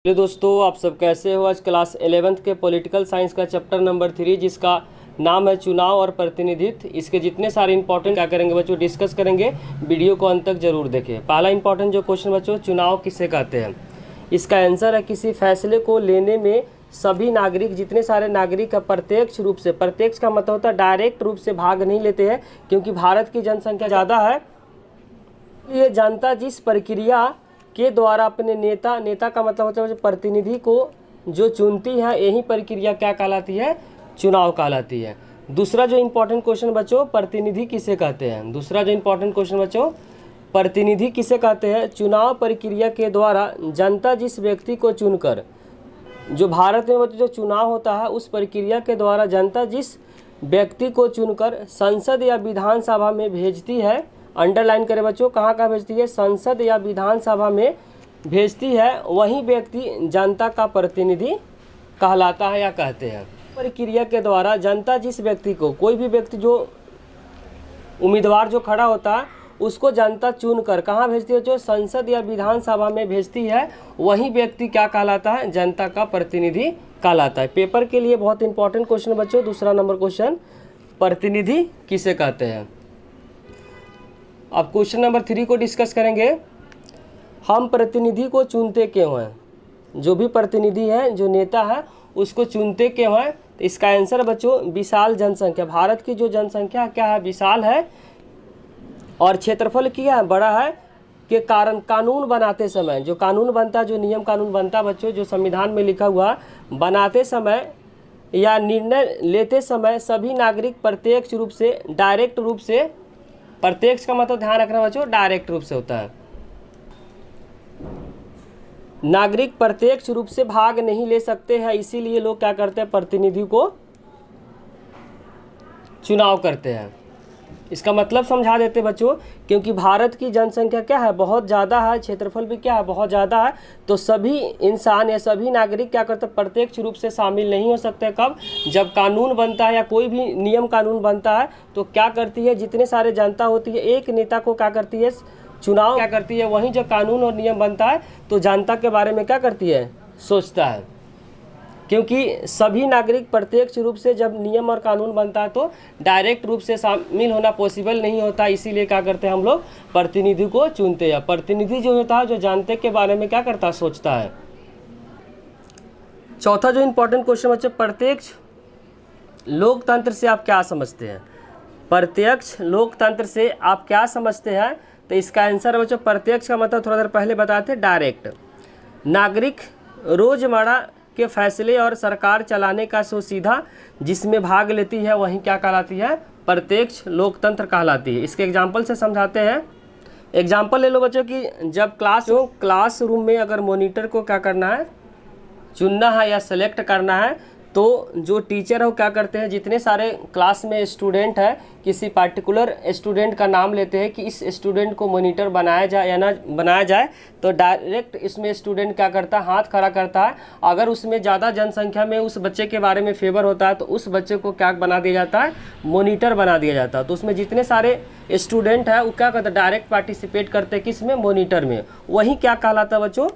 Hello दोस्तों, आप सब कैसे हो। आज क्लास 11th के पॉलिटिकल साइंस का चैप्टर नंबर 3 जिसका नाम है चुनाव और प्रतिनिधित्व, इसके जितने सारे इंपॉर्टेंट क्या करेंगे बच्चों डिस्कस करेंगे। वीडियो को अंत तक जरूर देखें। पहला इंपॉर्टेंट जो क्वेश्चन बच्चों, चुनाव किसे कहते हैं। इसका आंसर है किसी फैसले को लेने में सभी नागरिक, जितने सारे नागरिक प्रत्यक्ष रूप से, प्रत्यक्ष का मतलब होता है डायरेक्ट रूप से भाग नहीं लेते हैं, क्योंकि भारत की जनसंख्या ज़्यादा है। ये जनता जिस प्रक्रिया के द्वारा अपने नेता का मतलब होता है प्रतिनिधि को जो चुनती है, यही प्रक्रिया क्या कहलाती है, चुनाव कहलाती है। दूसरा जो इम्पोर्टेंट क्वेश्चन बच्चों, प्रतिनिधि किसे कहते हैं। दूसरा जो इम्पोर्टेंट क्वेश्चन बच्चों, प्रतिनिधि किसे कहते हैं। चुनाव प्रक्रिया के द्वारा जनता जिस व्यक्ति को चुनकर, जो भारत में जो चुनाव होता है उस प्रक्रिया के द्वारा जनता जिस व्यक्ति को चुनकर संसद या विधानसभा में भेजती है, अंडरलाइन करें बच्चों, कहाँ भेजती है, संसद या विधानसभा में भेजती है, वही व्यक्ति जनता का प्रतिनिधि कहलाता है या कहते हैं। प्रक्रिया के द्वारा जनता जिस व्यक्ति को, कोई भी व्यक्ति जो उम्मीदवार जो खड़ा होता है उसको जनता चुनकर कहाँ भेजती है, जो संसद या विधानसभा में भेजती है, वही व्यक्ति क्या कहलाता है, जनता का प्रतिनिधि कहलाता है। पेपर के लिए बहुत इंपॉर्टेंट क्वेश्चन बच्चों। दूसरा नंबर क्वेश्चन, प्रतिनिधि किसे कहते हैं। अब क्वेश्चन नंबर 3 को डिस्कस करेंगे। हम प्रतिनिधि को चुनते क्यों हैं। जो भी प्रतिनिधि है, जो नेता है, उसको चुनते क्यों हैं। तो इसका आंसर बच्चों, विशाल जनसंख्या, भारत की जो जनसंख्या क्या है, विशाल है, और क्षेत्रफल क्या है, बड़ा है, के कारण कानून बनाते समय, जो कानून बनता, जो नियम कानून बनता बच्चों, जो संविधान में लिखा हुआ, बनाते समय या निर्णय लेते समय सभी नागरिक प्रत्यक्ष रूप से, डायरेक्ट रूप से, प्रत्यक्ष का मतलब ध्यान रखना बच्चों डायरेक्ट रूप से होता है, नागरिक प्रत्यक्ष रूप से भाग नहीं ले सकते हैं। इसीलिए लोग क्या करते हैं, प्रतिनिधि को चुनाव करते हैं। इसका मतलब समझा देते बच्चों, क्योंकि भारत की जनसंख्या क्या है, बहुत ज़्यादा है, क्षेत्रफल भी क्या है, बहुत ज़्यादा है, तो सभी इंसान या सभी नागरिक क्या करते हैं, प्रत्यक्ष रूप से शामिल नहीं हो सकते। कब, जब कानून बनता है या कोई भी नियम कानून बनता है, तो क्या करती है, जितने सारे जनता होती है, एक नेता को क्या करती है, चुनाव क्या करती है, वहीं जब कानून और नियम बनता है तो जनता के बारे में क्या करती है, सोचता है। क्योंकि सभी नागरिक प्रत्यक्ष रूप से जब नियम और कानून बनता है तो डायरेक्ट रूप से शामिल होना पॉसिबल नहीं होता, इसीलिए क्या करते हैं हम लोग, प्रतिनिधि को चुनते हैं। प्रतिनिधि जो होता है, जो जानते के बारे में क्या करता है, सोचता है। चौथा जो इम्पोर्टेंट क्वेश्चन बच्चों, प्रत्यक्ष लोकतंत्र से आप क्या समझते हैं। प्रत्यक्ष लोकतंत्र से आप क्या समझते हैं। तो इसका आंसर बच्चों, प्रत्यक्ष का मतलब थोड़ा देर पहले बताए थे, डायरेक्ट। नागरिक रोजमर्रा के फैसले और सरकार चलाने का जो सीधा जिसमें भाग लेती है, वही क्या कहलाती है, प्रत्यक्ष लोकतंत्र कहलाती है। इसके एग्जाम्पल से समझाते हैं। एग्जाम्पल ले लो बच्चों कि जब क्लासरूम में अगर मॉनिटर को क्या करना है, चुनना है या सेलेक्ट करना है, तो जो टीचर है वो क्या करते हैं, जितने सारे क्लास में स्टूडेंट है, किसी पार्टिकुलर स्टूडेंट का नाम लेते हैं कि इस स्टूडेंट को मॉनिटर बनाया जाए या ना बनाया जाए, तो डायरेक्ट इसमें स्टूडेंट क्या करता है, हाथ खड़ा करता है। अगर उसमें ज़्यादा जनसंख्या में उस बच्चे के बारे में फेवर होता है तो उस बच्चे को क्या बना दिया जाता है, मॉनिटर बना दिया जाता है। तो उसमें जितने सारे स्टूडेंट हैं वो क्या करते हैं, डायरेक्ट पार्टिसिपेट करते हैं, किस में, मॉनिटर में। वही क्या कहलाता है बच्चों,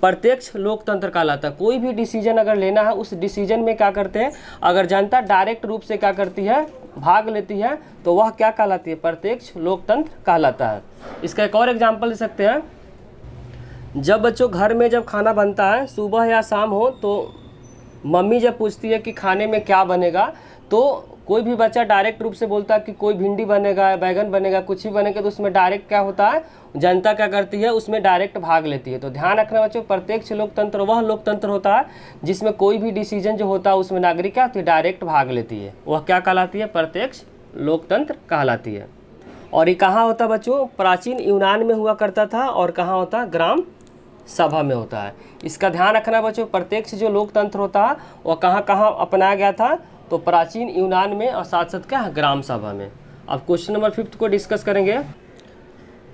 प्रत्यक्ष लोकतंत्र कहलाता है। कोई भी डिसीजन अगर लेना है, उस डिसीजन में क्या करते हैं, अगर जनता डायरेक्ट रूप से क्या करती है, भाग लेती है, तो वह क्या कहलाती है, प्रत्यक्ष लोकतंत्र कहलाता है। इसका एक और एग्जांपल ले सकते हैं। जब बच्चों घर में जब खाना बनता है, सुबह या शाम हो, तो मम्मी जब पूछती है कि खाने में क्या बनेगा, तो कोई भी बच्चा डायरेक्ट रूप से बोलता है कि कोई भिंडी बनेगा, बैगन बनेगा, कुछ भी बनेगा, तो उसमें डायरेक्ट क्या होता है, जनता क्या करती है, उसमें डायरेक्ट भाग लेती है। तो ध्यान रखना बच्चों, प्रत्यक्ष लोकतंत्र वह लोकतंत्र होता है जिसमें कोई भी डिसीजन जो होता है उसमें नागरिक क्या होती है, डायरेक्ट भाग लेती है, वह क्या कहलाती है, प्रत्यक्ष लोकतंत्र कहलाती है। और ये कहाँ होता है बच्चों, प्राचीन यूनान में हुआ करता था, और कहाँ होता है, ग्राम सभा में होता है। इसका ध्यान रखना बच्चों, प्रत्यक्ष जो लोकतंत्र होता है वह कहाँ कहाँ अपनाया गया था, तो प्राचीन यूनान में, और साथ साथ क्या, ग्राम सभा में। अब क्वेश्चन नंबर 5 को डिस्कस करेंगे।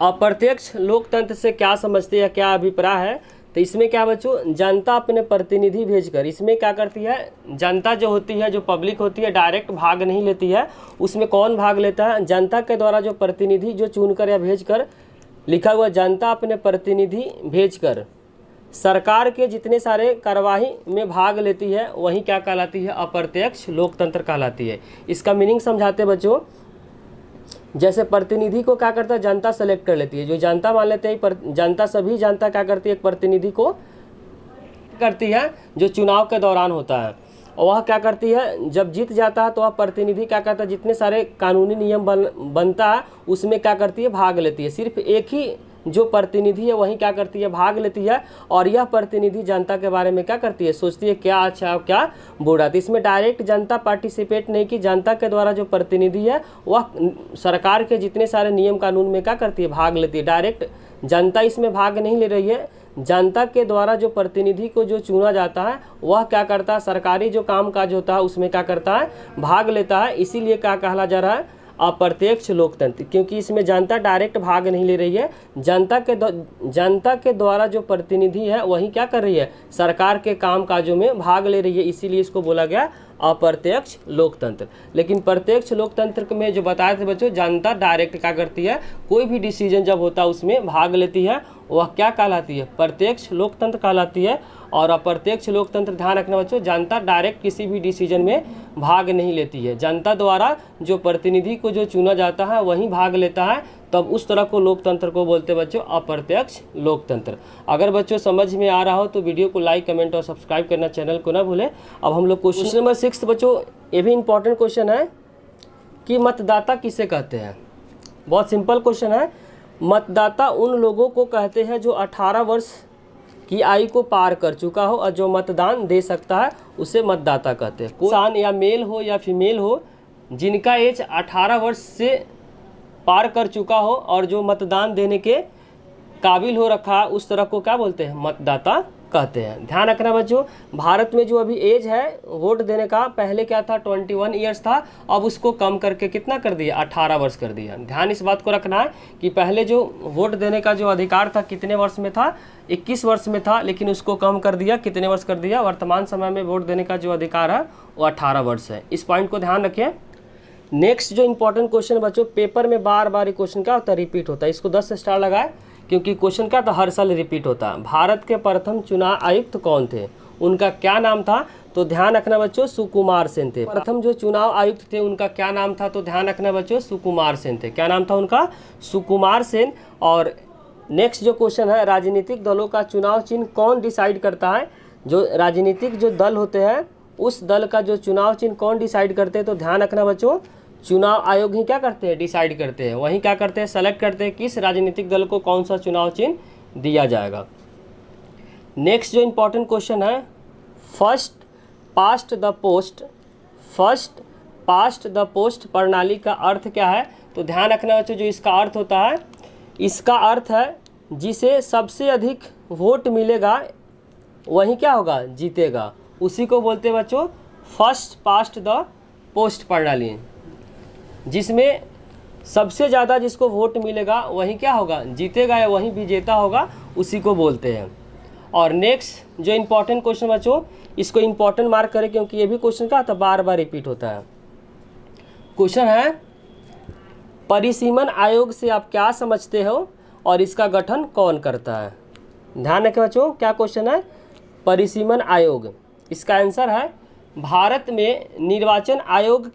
अप्रत्यक्ष लोकतंत्र से क्या समझते हैं, क्या अभिप्राय है। तो इसमें क्या बच्चों, जनता अपने प्रतिनिधि भेजकर, इसमें क्या करती है, जनता जो होती है, जो पब्लिक होती है, डायरेक्ट भाग नहीं लेती है। उसमें कौन भाग लेता है, जनता के द्वारा जो प्रतिनिधि जो चुनकर या भेजकर, लिखा हुआ जनता अपने प्रतिनिधि भेजकर सरकार के जितने सारे कार्यवाही में भाग लेती है वही क्या कहलाती है, अप्रत्यक्ष लोकतंत्र कहलाती है। इसका मीनिंग समझाते बच्चों, जैसे प्रतिनिधि को क्या करता है, जनता सेलेक्ट कर लेती है, जो जनता मान लेते हैं जनता, सभी जनता क्या करती है, एक प्रतिनिधि को करती है जो चुनाव के दौरान होता है, और वह क्या करती है, जब जीत जाता है तो वह प्रतिनिधि क्या करता है, जितने सारे कानूनी नियम बनता है उसमें क्या करती है, भाग लेती है। सिर्फ एक ही जो प्रतिनिधि है वही क्या करती है, भाग लेती है, और यह प्रतिनिधि जनता के बारे में क्या करती है, सोचती है क्या अच्छा और क्या बुरा। तो इसमें डायरेक्ट जनता पार्टिसिपेट नहीं की, जनता के द्वारा जो प्रतिनिधि है वह सरकार के जितने सारे नियम कानून में क्या करती है, भाग लेती है। डायरेक्ट जनता इसमें भाग नहीं ले रही है, जनता के द्वारा जो प्रतिनिधि को जो चुना जाता है वह क्या करता है, सरकारी जो काम काज होता है उसमें क्या करता है, भाग लेता है। इसीलिए क्या कहला जा रहा है, अप्रत्यक्ष लोकतंत्र, क्योंकि इसमें जनता डायरेक्ट भाग नहीं ले रही है, जनता के द्वारा जो प्रतिनिधि है वही क्या कर रही है, सरकार के काम काजों में भाग ले रही है, इसीलिए इसको बोला गया अप्रत्यक्ष लोकतंत्र। लेकिन प्रत्यक्ष लोकतंत्र में जो बताए थे बच्चों, जनता डायरेक्ट क्या करती है, कोई भी डिसीजन जब होता है उसमें भाग लेती है, वह क्या कहलाती है, प्रत्यक्ष लोकतंत्र कहलाती है। और अप्रत्यक्ष लोकतंत्र, ध्यान रखना बच्चों, जनता डायरेक्ट किसी भी डिसीजन में भाग नहीं लेती है, जनता द्वारा जो प्रतिनिधि को जो चुना जाता है वही भाग लेता है, तब उस तरह को लोकतंत्र को बोलते हैं बच्चों अप्रत्यक्ष लोकतंत्र। अगर बच्चों समझ में आ रहा हो तो वीडियो को लाइक, कमेंट और सब्सक्राइब करना चैनल को ना भूलें। अब हम लोग क्वेश्चन नंबर 6 बच्चों, ये भी इंपॉर्टेंट क्वेश्चन है कि मतदाता किसे कहते हैं। बहुत सिंपल क्वेश्चन है। मतदाता उन लोगों को कहते हैं जो 18 वर्ष की आयु को पार कर चुका हो और जो मतदान दे सकता है उसे मतदाता कहते हैं। कोई इंसान या मेल हो या फीमेल हो जिनका एज 18 वर्ष से पार कर चुका हो और जो मतदान देने के काबिल हो रखा है, उस तरह को क्या बोलते हैं, मतदाता कहते हैं। ध्यान रखना बच्चों, भारत में जो अभी एज है वोट देने का, पहले क्या था 21 ईयर्स था, अब उसको कम करके कितना कर दिया, 18 वर्ष कर दिया। ध्यान इस बात को रखना है कि पहले जो वोट देने का जो अधिकार था कितने वर्ष में था, 21 वर्ष में था, लेकिन उसको कम कर दिया, कितने वर्ष कर दिया, वर्तमान समय में वोट देने का जो अधिकार है वो 18 वर्ष है। इस पॉइंट को ध्यान रखें। नेक्स्ट जो इंपॉर्टेंट क्वेश्चन बच्चों, पेपर में बार बार ये क्वेश्चन क्या होता है, रिपीट होता है, इसको 10 स्टार लगाए क्योंकि क्वेश्चन क्या था, हर साल रिपीट होता है। भारत के प्रथम चुनाव आयुक्त कौन थे, उनका क्या नाम था, तो ध्यान रखना बच्चों सुकुमार सेन थे। प्रथम जो चुनाव आयुक्त थे उनका क्या नाम था, तो ध्यान रखना बच्चों सुकुमार सेन थे। क्या नाम था उनका, सुकुमार सेन। और नेक्स्ट जो क्वेश्चन है, राजनीतिक दलों का चुनाव चिन्ह कौन डिसाइड करता है, जो राजनीतिक जो दल होते हैं उस दल का जो चुनाव चिन्ह कौन डिसाइड करते हैं, तो ध्यान रखना बच्चों चुनाव आयोग ही क्या करते हैं, डिसाइड करते हैं, वहीं क्या करते हैं, सेलेक्ट करते हैं किस राजनीतिक दल को कौन सा चुनाव चिन्ह दिया जाएगा। नेक्स्ट जो इंपॉर्टेंट क्वेश्चन है, फर्स्ट पास्ट द पोस्ट प्रणाली का अर्थ क्या है, तो ध्यान रखना बच्चों जो इसका अर्थ होता है, इसका अर्थ है जिसे सबसे अधिक वोट मिलेगा वही क्या होगा, जीतेगा, उसी को बोलते हैं बच्चों फर्स्ट पास्ट द पोस्ट प्रणाली। जिसमें सबसे ज़्यादा जिसको वोट मिलेगा वही क्या होगा, जीतेगा या वही विजेता होगा, उसी को बोलते हैं। और नेक्स्ट जो इम्पोर्टेंट क्वेश्चन बच्चों, इसको इम्पोर्टेंट मार्क करें क्योंकि ये भी क्वेश्चन क्या होता है, बार बार रिपीट होता है। क्वेश्चन है, परिसीमन आयोग से आप क्या समझते हो और इसका गठन कौन करता है। ध्यान रखें बच्चों, क्या क्वेश्चन है, परिसीमन आयोग। इसका आंसर है, भारत में निर्वाचन आयोग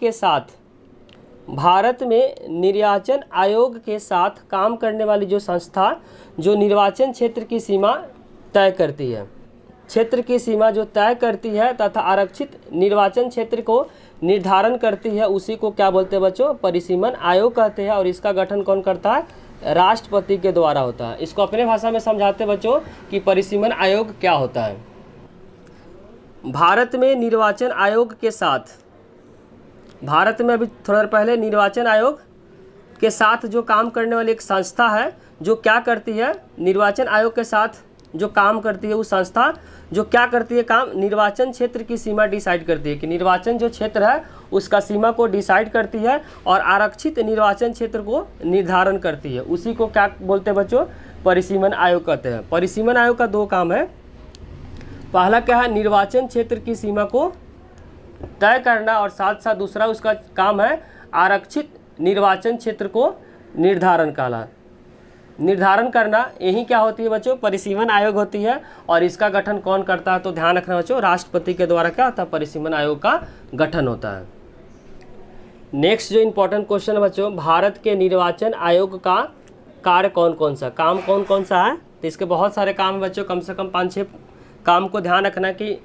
के साथ काम करने वाली जो संस्था जो निर्वाचन क्षेत्र की सीमा तय करती है, क्षेत्र की सीमा जो तय करती है तथा आरक्षित निर्वाचन क्षेत्र को निर्धारण करती है, उसी को क्या बोलते हैं बच्चों, परिसीमन आयोग कहते हैं। और इसका गठन कौन करता है, राष्ट्रपति के द्वारा होता है। इसको अपने भाषा में समझाते बच्चों कि परिसीमन आयोग क्या होता है। भारत में निर्वाचन आयोग के साथ, भारत में अभी थोड़ा देर पहले निर्वाचन आयोग के साथ जो काम करने वाली एक संस्था है, जो क्या करती है, निर्वाचन आयोग के साथ जो काम करती है, वो संस्था जो क्या करती है काम, निर्वाचन क्षेत्र की सीमा डिसाइड करती है कि निर्वाचन जो क्षेत्र है उसका सीमा को डिसाइड करती है और आरक्षित निर्वाचन क्षेत्र को निर्धारण करती है, उसी को क्या बोलते हैं बच्चों, परिसीमन आयोग कहते हैं। परिसीमन आयोग का 2 काम है, पहला क्या है, निर्वाचन क्षेत्र की सीमा को तय करना, और साथ साथ दूसरा उसका काम है आरक्षित निर्वाचन क्षेत्र को निर्धारण करना। निर्धारण करना, यही क्या होती है बच्चों, परिसीमन आयोग होती है। और इसका गठन कौन करता है, तो ध्यान रखना बच्चों, राष्ट्रपति के द्वारा क्या होता है, परिसीमन आयोग का गठन होता है। नेक्स्ट जो इंपॉर्टेंट क्वेश्चन है बच्चों, भारत के निर्वाचन आयोग का कार्य कौन कौन सा, काम कौन कौन सा है, तो इसके बहुत सारे काम है बच्चों, कम से कम 5-6 काम को ध्यान रखना कि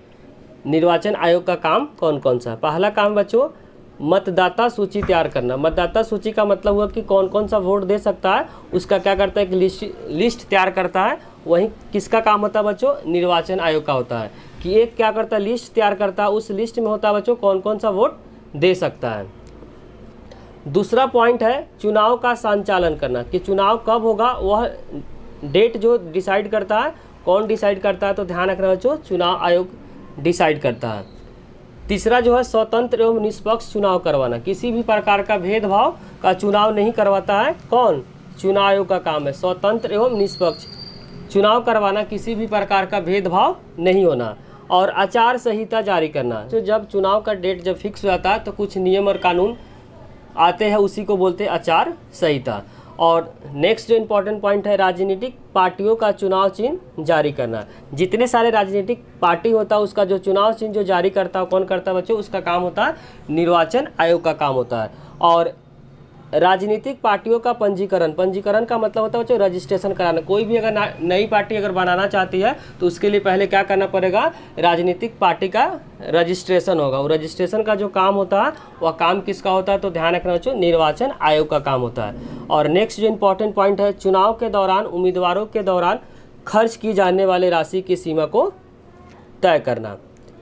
निर्वाचन आयोग का काम कौन कौन सा है। पहला काम बच्चों, मतदाता सूची तैयार करना। मतदाता सूची का मतलब हुआ कि कौन कौन सा वोट दे सकता है, उसका क्या करता है, एक लिस्ट तैयार करता है। वहीं किसका काम होता है बच्चों, निर्वाचन आयोग का होता है कि एक क्या करता है, लिस्ट तैयार करता है, उस लिस्ट में होता है बच्चों कौन कौन सा वोट दे सकता है। दूसरा पॉइंट है चुनाव का संचालन करना, कि चुनाव कब होगा वह डेट जो डिसाइड करता है, कौन डिसाइड करता है, तो ध्यान रखना बच्चों, चुनाव आयोग डिसाइड करता है। तीसरा जो है स्वतंत्र एवं निष्पक्ष चुनाव करवाना, किसी भी प्रकार का भेदभाव का चुनाव नहीं करवाता है, कौन, चुनाव आयोग का काम है स्वतंत्र एवं निष्पक्ष चुनाव करवाना, किसी भी प्रकार का भेदभाव नहीं होना। और आचार संहिता जारी करना, तो जब चुनाव का डेट जब फिक्स हो जाता है तो कुछ नियम और कानून आते हैं, उसी को बोलते हैं आचार संहिता। और नेक्स्ट जो इम्पोर्टेंट पॉइंट है, राजनीतिक पार्टियों का चुनाव चिन्ह जारी करना। जितने सारे राजनीतिक पार्टी होता है उसका जो चुनाव चिन्ह जो जारी करता है, कौन करता है बच्चों, उसका काम होता है निर्वाचन आयोग का काम होता है। और राजनीतिक पार्टियों का पंजीकरण, पंजीकरण का मतलब होता है बच्चों रजिस्ट्रेशन कराना। कोई भी अगर नई पार्टी अगर बनाना चाहती है तो उसके लिए पहले क्या करना पड़ेगा, राजनीतिक पार्टी का रजिस्ट्रेशन होगा। वो रजिस्ट्रेशन का जो काम होता है वह काम किसका होता है, तो ध्यान रखना बच्चों, निर्वाचन आयोग का काम होता है। और नेक्स्ट जो इम्पोर्टेंट पॉइंट है, चुनाव के दौरान उम्मीदवारों के दौरान खर्च की जाने वाली राशि की सीमा को तय करना,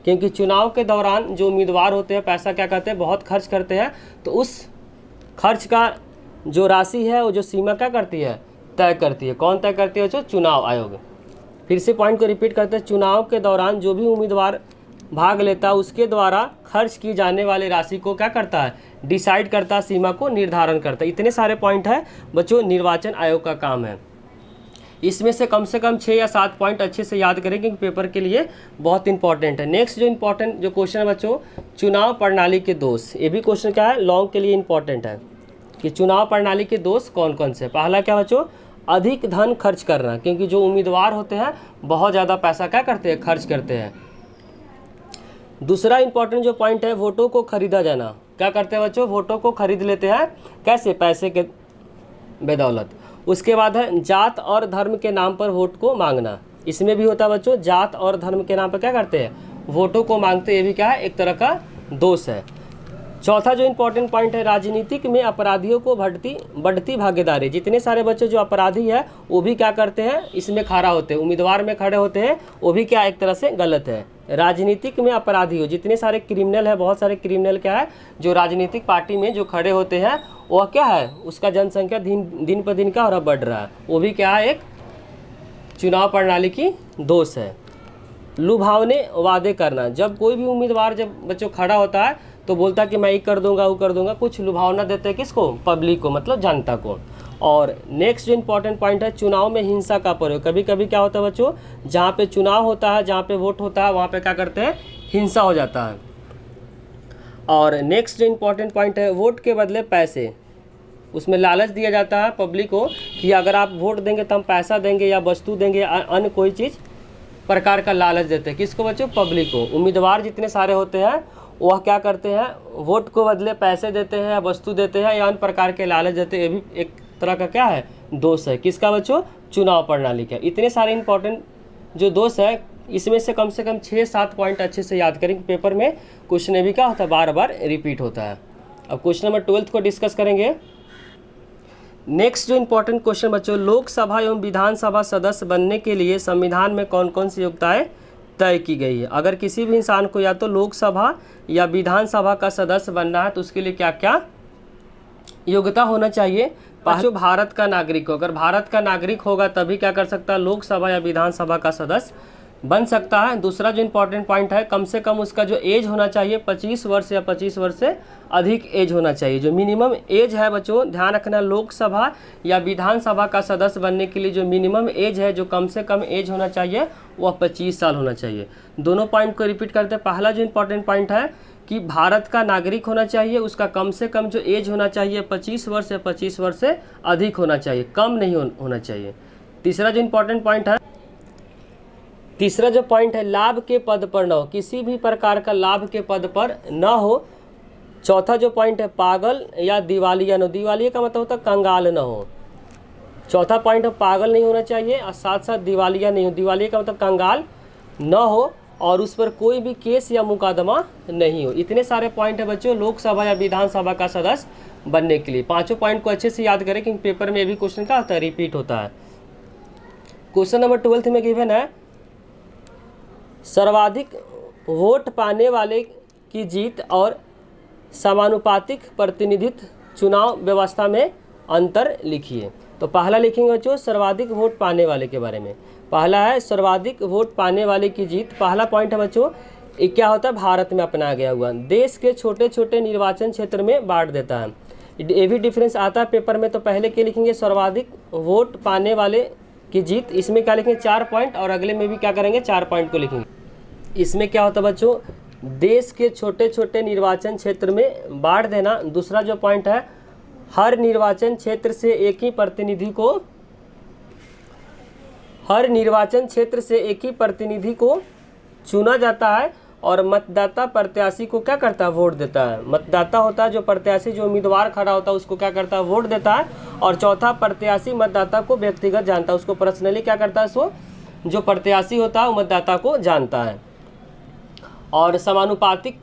क्योंकि चुनाव के दौरान जो उम्मीदवार होते हैं पैसा क्या करते हैं, बहुत खर्च करते हैं, तो उस खर्च का जो राशि है वो जो सीमा क्या करती है, तय करती है। कौन तय करती है, चुनाव आयोग। फिर से पॉइंट को रिपीट करते हैं, चुनाव के दौरान जो भी उम्मीदवार भाग लेता है उसके द्वारा खर्च की जाने वाली राशि को क्या करता है, डिसाइड करता है, सीमा को निर्धारण करता है। इतने सारे पॉइंट है बच्चों, निर्वाचन आयोग का काम है। इसमें से कम 6 या 7 पॉइंट अच्छे से याद करें क्योंकि पेपर के लिए बहुत इंपॉर्टेंट है। नेक्स्ट जो इम्पोर्टेंट जो क्वेश्चन है बच्चों, चुनाव प्रणाली के दोष। ये भी क्वेश्चन क्या है, लॉन्ग के लिए इंपॉर्टेंट है कि चुनाव प्रणाली के दोष कौन कौन से। पहला क्या बच्चों, अधिक धन खर्च करना, क्योंकि जो उम्मीदवार होते हैं बहुत ज़्यादा पैसा क्या करते हैं, खर्च करते हैं। दूसरा इंपॉर्टेंट जो पॉइंट है, वोटों को खरीदा जाना। क्या करते हैं बच्चों, वोटों को खरीद लेते हैं, कैसे, पैसे के बदौलत। उसके बाद है जात और धर्म के नाम पर वोट को मांगना। इसमें भी होता है बच्चों, जात और धर्म के नाम पर क्या करते हैं, वोटों को मांगते हैं। ये भी क्या है, एक तरह का दोष है। चौथा जो इम्पोर्टेंट पॉइंट है, राजनीतिक में अपराधियों को बढ़ती भागीदारी। जितने सारे बच्चे जो अपराधी है वो भी क्या करते हैं, इसमें खड़ा होते हैं, उम्मीदवार में खड़े होते हैं, वो भी क्या एक तरह से गलत है। राजनीतिक में अपराधी हो, जितने सारे क्रिमिनल है, बहुत सारे क्रिमिनल क्या है जो राजनीतिक पार्टी में जो खड़े होते हैं वह क्या है, उसका जनसंख्या दिन पर दिन क्या हो रहा, बढ़ रहा है, वो भी क्या है, एक चुनाव प्रणाली की दोष है। लुभावने वादे करना, जब कोई भी उम्मीदवार जब बच्चों खड़ा होता है तो बोलता है कि मैं ये कर दूंगा वो कर दूंगा, कुछ लुभावना देते हैं किसको, पब्लिक को, मतलब जनता को। और नेक्स्ट जो इम्पोर्टेंट पॉइंट है, चुनाव में हिंसा का प्रयोग। कभी कभी क्या होता है बच्चों, जहाँ पे चुनाव होता है, जहाँ पे वोट होता है, वहाँ पे क्या करते हैं, हिंसा हो जाता है। और नेक्स्ट जो इम्पोर्टेंट पॉइंट है, वोट के बदले पैसे। उसमें लालच दिया जाता है पब्लिक को कि अगर आप वोट देंगे तो हम पैसा देंगे या वस्तु देंगे, अन्य कोई चीज़ प्रकार का लालच देते हैं। किसको बच्चों, पब्लिक को। उम्मीदवार जितने सारे होते हैं वह क्या करते हैं, वोट को बदले पैसे देते हैं या वस्तु देते हैं या अन्य प्रकार के लालच देते हैं। ये भी एक तरह का क्या है, दोष है। किसका बच्चों, चुनाव प्रणाली का। इतने सारे इंपॉर्टेंट जो दोष है, इसमें से कम 6-7 पॉइंट अच्छे से याद करें। पेपर में क्वेश्चन भी क्या होता है, बार बार रिपीट होता है। अब क्वेश्चन नंबर 12 को डिस्कस करेंगे। नेक्स्ट जो इम्पोर्टेंट क्वेश्चन बच्चों, लोकसभा एवं विधानसभा सदस्य बनने के लिए संविधान में कौन कौन सी योग्यताएं तय की गई है। अगर किसी भी इंसान को या तो लोकसभा या विधानसभा का सदस्य बनना है तो उसके लिए क्या क्या योग्यता होना चाहिए। जो भारत का नागरिक हो, अगर भारत का नागरिक होगा तभी क्या कर सकता है, लोकसभा या विधानसभा का सदस्य बन सकता है। दूसरा जो इम्पोर्टेंट पॉइंट है, कम से कम उसका जो एज होना चाहिए 25 वर्ष या 25 वर्ष से अधिक एज होना चाहिए। जो मिनिमम एज है बच्चों, ध्यान रखना, लोकसभा या विधानसभा का सदस्य बनने के लिए जो मिनिमम एज है, जो कम से कम एज होना चाहिए वह 25 साल होना चाहिए। दोनों पॉइंट को रिपीट करते हैं। पहला जो इम्पोर्टेंट पॉइंट है कि भारत का नागरिक होना चाहिए, उसका कम से कम जो एज होना चाहिए 25 वर्ष या 25 वर्ष से अधिक होना चाहिए, कम नहीं होना चाहिए। तीसरा जो इम्पोर्टेंट पॉइंट है, तीसरा जो पॉइंट है, लाभ के पद पर न हो, किसी भी प्रकार का लाभ के पद पर न हो। चौथा जो पॉइंट है, पागल या दिवालिया न हो, दिवालिया का मतलब होता है कंगाल न हो। चौथा पॉइंट है पागल नहीं होना चाहिए और साथ साथ दिवालिया नहीं हो, दिवालिया का मतलब कंगाल न हो और उस पर कोई भी केस या मुकदमा नहीं हो। इतने सारे पॉइंट है बच्चों लोकसभा या विधानसभा का सदस्य बनने के लिए। पांचों पॉइंट को अच्छे से याद करें क्योंकि पेपर में भी क्वेश्चन का होता है, रिपीट होता है। क्वेश्चन नंबर 12 में गिवन है, सर्वाधिक वोट पाने वाले की जीत और समानुपातिक प्रतिनिधित्व चुनाव व्यवस्था में अंतर लिखिए। तो पहला लिखेंगे बच्चों सर्वाधिक वोट पाने वाले के बारे में। पहला है सर्वाधिक वोट पाने वाले की जीत। पहला पॉइंट है बच्चों ये क्या होता है, भारत में अपनाया गया हुआ, देश के छोटे छोटे निर्वाचन क्षेत्र में बांट देता है। ये भी डिफरेंस आता है पेपर में। तो पहले के लिखेंगे सर्वाधिक वोट पाने वाले की जीत, इसमें क्या लिखेंगे 4 पॉइंट और अगले में भी क्या करेंगे 4 पॉइंट को लिखेंगे। इसमें क्या होता है बच्चों, देश के छोटे छोटे निर्वाचन क्षेत्र में बांट देना। दूसरा जो पॉइंट है, हर निर्वाचन क्षेत्र से एक ही प्रतिनिधि को चुना जाता है और मतदाता प्रत्याशी को क्या करता है, वोट देता है। मतदाता होता है जो प्रत्याशी, जो उम्मीदवार खड़ा होता है उसको क्या करता है, वोट देता है। और चौथा प्रत्याशी मतदाता को व्यक्तिगत जानता है, उसको पर्सनली क्या करता है, सो जो प्रत्याशी होता है वो मतदाता को जानता है। और समानुपातिक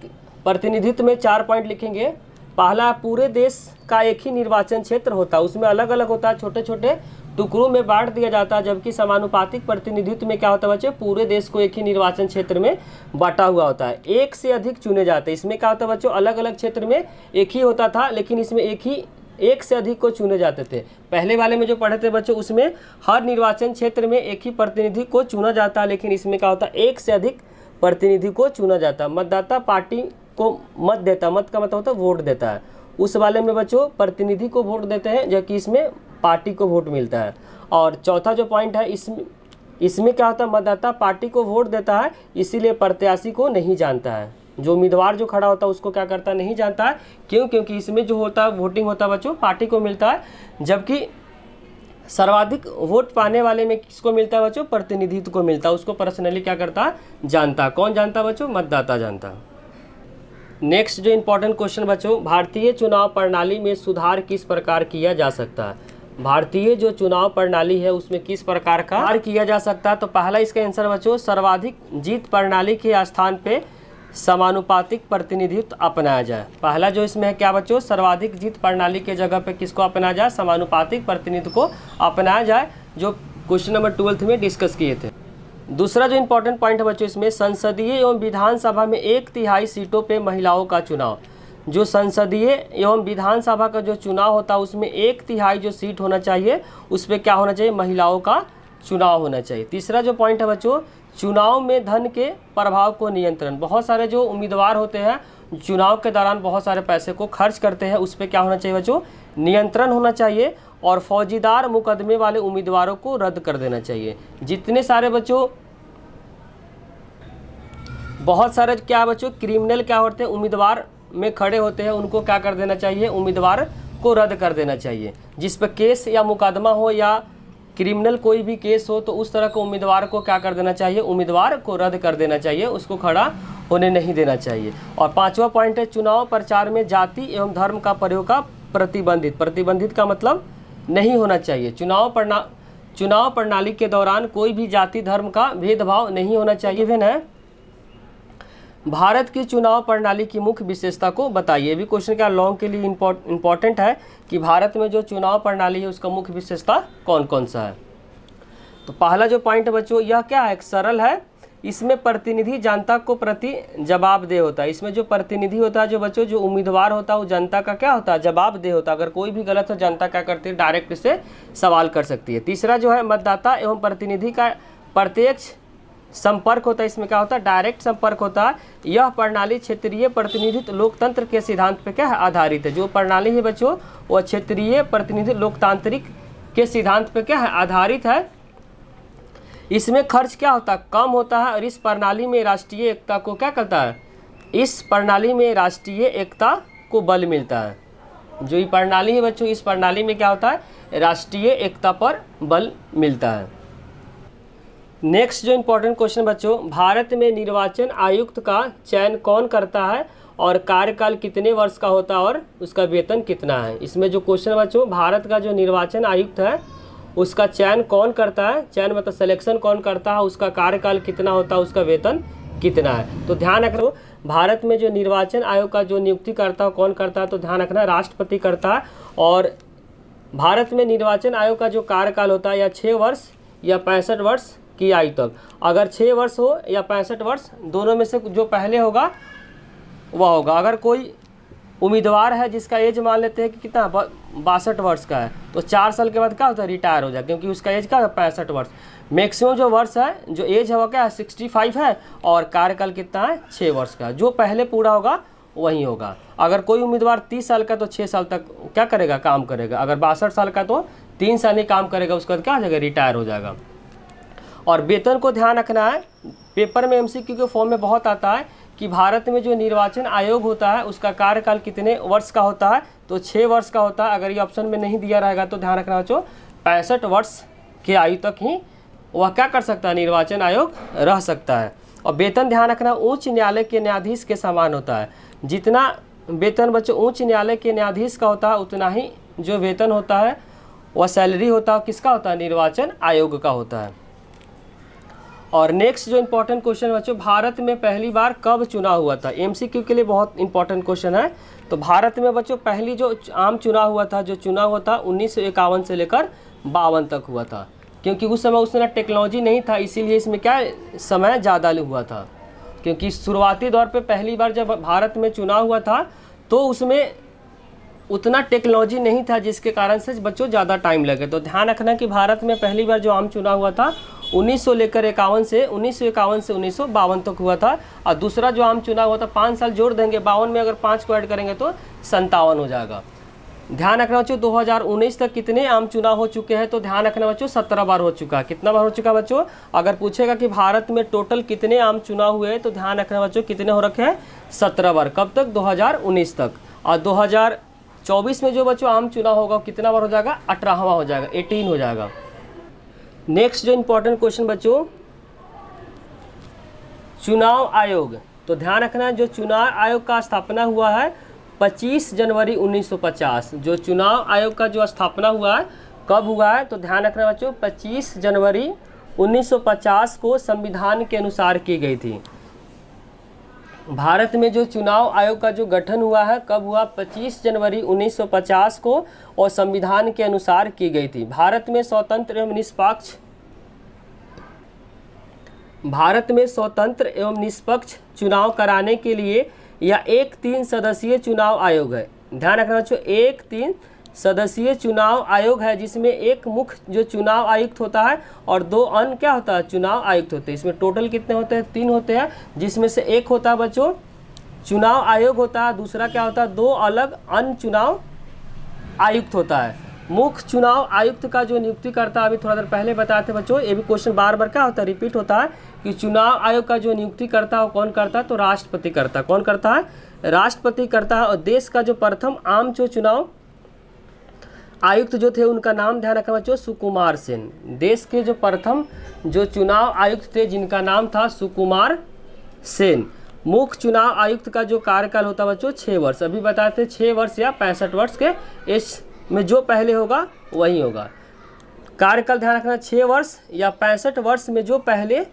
प्रतिनिधित्व में 4 पॉइंट लिखेंगे। पहला, पूरे देश का एक ही निर्वाचन क्षेत्र होता है, उसमें अलग अलग होता है, छोटे छोटे टुकड़ों में बांट दिया जाता है। जबकि समानुपातिक प्रतिनिधित्व में क्या होता है बच्चे, पूरे देश को एक ही निर्वाचन क्षेत्र में बांटा हुआ होता है, एक से अधिक चुने जाते हैं। इसमें क्या होता है बच्चों, अलग अलग क्षेत्र में एक ही होता था लेकिन इसमें एक से अधिक को चुने जाते थे। पहले वाले में जो पढ़े थे बच्चों उसमें हर निर्वाचन क्षेत्र में एक ही प्रतिनिधि को चुना जाता है, लेकिन इसमें क्या होता है एक से अधिक प्रतिनिधि को चुना जाता है। मतदाता पार्टी को मत देता है, मत का मतलब होता है वोट देता है। उस वाले में बच्चों प्रतिनिधि को वोट देते हैं जबकि इसमें पार्टी को वोट मिलता है। और चौथा जो पॉइंट है, इसमें क्या होता है, मतदाता पार्टी को वोट देता है इसीलिए प्रत्याशी को नहीं जानता है, जो उम्मीदवार जो खड़ा होता है उसको क्या करता है, नहीं जानता है। क्यों? क्योंकि इसमें जो होता है वोटिंग होता है बच्चों पार्टी को मिलता है, जबकि सर्वाधिक वोट पाने वाले में किसको मिलता है बच्चों, प्रतिनिधित्व को मिलता है, उसको पर्सनली क्या करता है, जानता है। कौन जानता है बच्चों, मतदाता जानता है। नेक्स्ट जो इम्पोर्टेंट क्वेश्चन बच्चों, भारतीय चुनाव प्रणाली में सुधार किस प्रकार किया जा सकता है। भारतीय जो चुनाव प्रणाली है उसमें किस प्रकार का सुधार किया जा सकता है। तो पहला इसका आंसर बच्चों, सर्वाधिक जीत प्रणाली के स्थान पे समानुपातिक प्रतिनिधित्व अपनाया जाए। पहला जो इसमें है क्या बच्चों, सर्वाधिक जीत प्रणाली के जगह पे किसको अपनाया जाए, समानुपातिक प्रतिनिधित्व को अपनाया जाए, जो क्वेश्चन नंबर 12 में डिस्कस किए थे। दूसरा जो इम्पोर्टेंट पॉइंट है बच्चों, इसमें संसदीय एवं विधानसभा में 1/3 सीटों पे महिलाओं का चुनाव। जो संसदीय एवं विधानसभा का जो चुनाव होता है उसमें 1/3 जो सीट होना चाहिए उस पर क्या होना चाहिए, महिलाओं का चुनाव होना चाहिए। तीसरा जो पॉइंट है बच्चों, चुनाव में धन के प्रभाव को नियंत्रण। बहुत सारे जो उम्मीदवार होते हैं चुनाव के दौरान बहुत सारे पैसे को खर्च करते हैं, उस पर क्या होना चाहिए बच्चों, नियंत्रण होना चाहिए। और फौजीदार मुकदमे वाले उम्मीदवारों को रद्द कर देना चाहिए। जितने सारे बच्चों, बहुत सारे क्या बच्चों क्रिमिनल क्या होते हैं उम्मीदवार में खड़े होते हैं, उनको क्या कर देना चाहिए, उम्मीदवार को रद्द कर देना चाहिए। जिस पर केस या मुकदमा हो या क्रिमिनल कोई भी केस हो तो उस तरह के उम्मीदवार को क्या कर देना चाहिए, उम्मीदवार को रद्द कर देना चाहिए, उसको खड़ा होने नहीं देना चाहिए। और पांचवा पॉइंट है, चुनाव प्रचार में जाति एवं धर्म का प्रयोग का प्रतिबंधित का मतलब नहीं होना चाहिए। चुनाव प्रणाली के दौरान कोई भी जाति धर्म का भेदभाव नहीं होना चाहिए। गिवन है, भारत की चुनाव प्रणाली की मुख्य विशेषता को बताइए। भी क्वेश्चन क्या लॉन्ग के लिए इम्पोर्टेंट है कि भारत में जो चुनाव प्रणाली है उसका मुख्य विशेषता कौन कौन सा है। तो पहला जो पॉइंट है बच्चों, यह क्या है, सरल है। इसमें प्रतिनिधि जनता को प्रति जवाबदेह होता है। इसमें जो प्रतिनिधि होता है, जो बच्चों जो उम्मीदवार होता है वो जनता का क्या होता है, जवाबदेह होता है। अगर कोई भी गलत हो जनता क्या करती है, डायरेक्ट इससे सवाल कर सकती है। तीसरा जो है, मतदाता एवं प्रतिनिधि का प्रत्यक्ष संपर्क होता है। इसमें क्या होता है, डायरेक्ट संपर्क होता है। यह प्रणाली क्षेत्रीय प्रतिनिधित्व लोकतंत्र के सिद्धांत पे क्या है, आधारित है। जो प्रणाली है बच्चों वह क्षेत्रीय प्रतिनिधित्व लोकतांत्रिक के सिद्धांत पे क्या है, आधारित है। इसमें खर्च क्या होता है, कम होता है। और इस प्रणाली में राष्ट्रीय एकता को क्या करता है, इस प्रणाली में राष्ट्रीय एकता को बल मिलता है। जो ये प्रणाली है बच्चों, इस प्रणाली में क्या होता है, राष्ट्रीय एकता पर बल मिलता है। नेक्स्ट जो इम्पोर्टेंट क्वेश्चन बच्चों, भारत में निर्वाचन आयुक्त का चयन कौन करता है और कार्यकाल कितने वर्ष का होता है और उसका वेतन कितना है। इसमें जो क्वेश्चन बच्चों, भारत का जो निर्वाचन आयुक्त है उसका चयन कौन करता है, चयन मतलब सिलेक्शन कौन करता है, उसका कार्यकाल कितना होता है, उसका वेतन कितना है। तो ध्यान रखना, भारत में जो निर्वाचन आयोग का जो नियुक्ति करता है कौन करता है, तो ध्यान रखना राष्ट्रपति करता है। और भारत में निर्वाचन आयोग का जो कार्यकाल होता है या 6 वर्ष या 65 वर्ष की आयु तक। अगर 6 वर्ष हो या 65 वर्ष, दोनों में से जो पहले होगा वह होगा। अगर कोई उम्मीदवार है जिसका एज मान लेते हैं कि कितना 62 वर्ष का है, तो 4 साल के बाद क्या होता है, रिटायर हो जाए, क्योंकि उसका एज क्या है 65 वर्ष। मैक्सिमम जो वर्ष है, जो एज है वो क्या है 65 है, और कार्यकाल कितना है 6 वर्ष का। जो पहले पूरा होगा वही होगा। अगर कोई उम्मीदवार 30 साल का तो 6 साल तक क्या करेगा, काम करेगा। अगर 62 साल का तो 3 साल ही काम करेगा, उसके बाद क्या हो जाएगा, रिटायर हो जाएगा। और वेतन को ध्यान रखना है, पेपर में MCQ के फॉर्म में बहुत आता है कि भारत में जो निर्वाचन आयोग होता है उसका कार्यकाल कितने वर्ष का होता है, तो 6 वर्ष का होता है। अगर ये ऑप्शन में नहीं दिया रहेगा तो ध्यान रखना बच्चों, 65 वर्ष की आयु तक ही वह क्या कर सकता है, निर्वाचन आयोग रह सकता है। और वेतन ध्यान रखना उच्च न्यायालय के न्यायाधीश के समान होता है। जितना वेतन बच्चों उच्च न्यायालय के न्यायाधीश का होता है, उतना ही जो वेतन होता है वह सैलरी होता है, किसका होता है, निर्वाचन आयोग का होता है। और नेक्स्ट जो इम्पोर्टेंट क्वेश्चन बच्चों, भारत में पहली बार कब चुनाव हुआ था। MCQ के लिए बहुत इंपॉर्टेंट क्वेश्चन है। तो भारत में बच्चों पहली जो आम चुनाव हुआ था, जो चुनाव हुआ था 1951 से लेकर 52 तक हुआ था। क्योंकि उस समय उसमें टेक्नोलॉजी नहीं था, इसीलिए इसमें क्या समय ज़्यादा हुआ था। क्योंकि शुरुआती दौर पे पहली बार जब भारत में चुनाव हुआ था तो उसमें उतना टेक्नोलॉजी नहीं था, जिसके कारण से बच्चों ज़्यादा टाइम लगे। तो ध्यान रखना कि भारत में पहली बार जो आम चुनाव हुआ था 1951 से 1952 तक हुआ था। और दूसरा जो आम चुनाव हुआ था 5 साल जोड़ देंगे, 52 में अगर 5 को ऐड करेंगे तो 57 हो जाएगा। ध्यान रखना बच्चों 2019 तक कितने आम चुनाव हो चुके हैं, तो ध्यान रखना बच्चों 17 बार हो चुका है। कितना बार हो चुका है बच्चों, अगर पूछेगा कि भारत में टोटल कितने आम चुनाव हुए, तो ध्यान रखना बच्चों कितने हो रखे हैं, 17 बार। कब तक, 2019 तक। और 2024 में जो बच्चों आम चुनाव होगा कितना बार हो जाएगा, 18वां हो जाएगा, 18 हो जाएगा। नेक्स्ट जो इम्पोर्टेंट क्वेश्चन बच्चों, चुनाव आयोग। तो ध्यान रखना जो चुनाव आयोग का स्थापना हुआ है 25 जनवरी 1950। जो चुनाव आयोग का जो स्थापना हुआ है कब हुआ है, तो ध्यान रखना बच्चों 25 जनवरी 1950 को संविधान के अनुसार की गई थी। भारत में जो चुनाव आयोग का जो गठन हुआ है कब हुआ, 25 जनवरी 1950 को, और संविधान के अनुसार की गई थी। भारत में स्वतंत्र एवं निष्पक्ष चुनाव कराने के लिए यह एक 3 सदस्यीय चुनाव आयोग है। ध्यान रखना बच्चों, एक 3 सदस्यीय चुनाव आयोग है, जिसमें एक मुख्य जो चुनाव आयुक्त होता है और 2 अन्य क्या होता है, चुनाव आयुक्त होते हैं। इसमें टोटल कितने होते हैं, 3 होते हैं, जिसमें से एक होता है बच्चों चुनाव आयोग होता है, दूसरा क्या होता है, 2 अलग अन्य चुनाव आयुक्त होता है। मुख्य चुनाव आयुक्त का जो नियुक्ति करता है, अभी थोड़ा देर पहले बताए थे बच्चों, ये भी क्वेश्चन बार बार क्या होता है, रिपीट होता है कि चुनाव आयोग का जो नियुक्ति करता है कौन करता है, तो राष्ट्रपति करता है। कौन करता है, राष्ट्रपति करता है। और देश का जो प्रथम आम जो चुनाव आयुक्त जो थे उनका नाम ध्यान रखना बच्चों, सुकुमार सेन। देश के जो प्रथम जो चुनाव आयुक्त थे जिनका नाम था सुकुमार सेन। मुख्य चुनाव आयुक्त का जो कार्यकाल होता है बच्चों 6 वर्ष। अभी बताए थे 6 वर्ष या 65 वर्ष के, इस में जो पहले होगा वही होगा। कार्यकाल ध्यान रखना 6 वर्ष या 65 वर्ष में जो पहले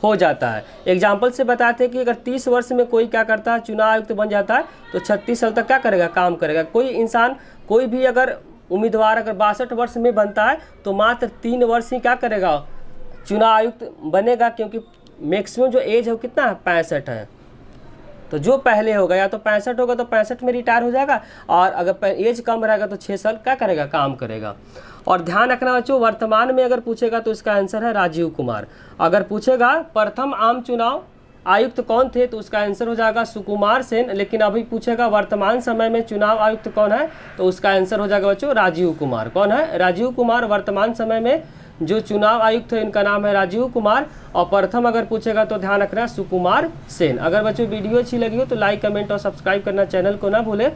हो जाता है। एग्जाम्पल से बताते हैं कि अगर 30 वर्ष में कोई क्या करता है, चुनाव आयुक्त बन जाता है, तो 36 साल तक क्या करेगा, काम करेगा। कोई इंसान कोई भी अगर उम्मीदवार अगर 62 वर्ष में बनता है तो मात्र 3 वर्ष ही क्या करेगा, चुनाव आयुक्त बनेगा, क्योंकि मैक्सिमम जो एज है वो कितना है, 65 है। तो जो पहले होगा या तो 65 होगा तो 65 में रिटायर हो जाएगा, और अगर एज कम रहेगा तो 6 साल क्या करेगा, काम करेगा। और ध्यान रखना बच्चों वर्तमान में अगर पूछेगा तो इसका आंसर है राजीव कुमार। अगर पूछेगा प्रथम आम चुनाव आयुक्त कौन थे तो उसका आंसर हो जाएगा सुकुमार सेन। लेकिन अभी पूछेगा वर्तमान समय में चुनाव आयुक्त कौन है, तो उसका आंसर हो जाएगा बच्चों राजीव कुमार। कौन है, राजीव कुमार वर्तमान समय में जो चुनाव आयुक्त है इनका नाम है राजीव कुमार, और प्रथम अगर पूछेगा तो ध्यान रखना सुकुमार सेन। अगर बच्चों वीडियो अच्छी लगी हो तो लाइक, कमेंट और सब्सक्राइब करना चैनल को ना भूले।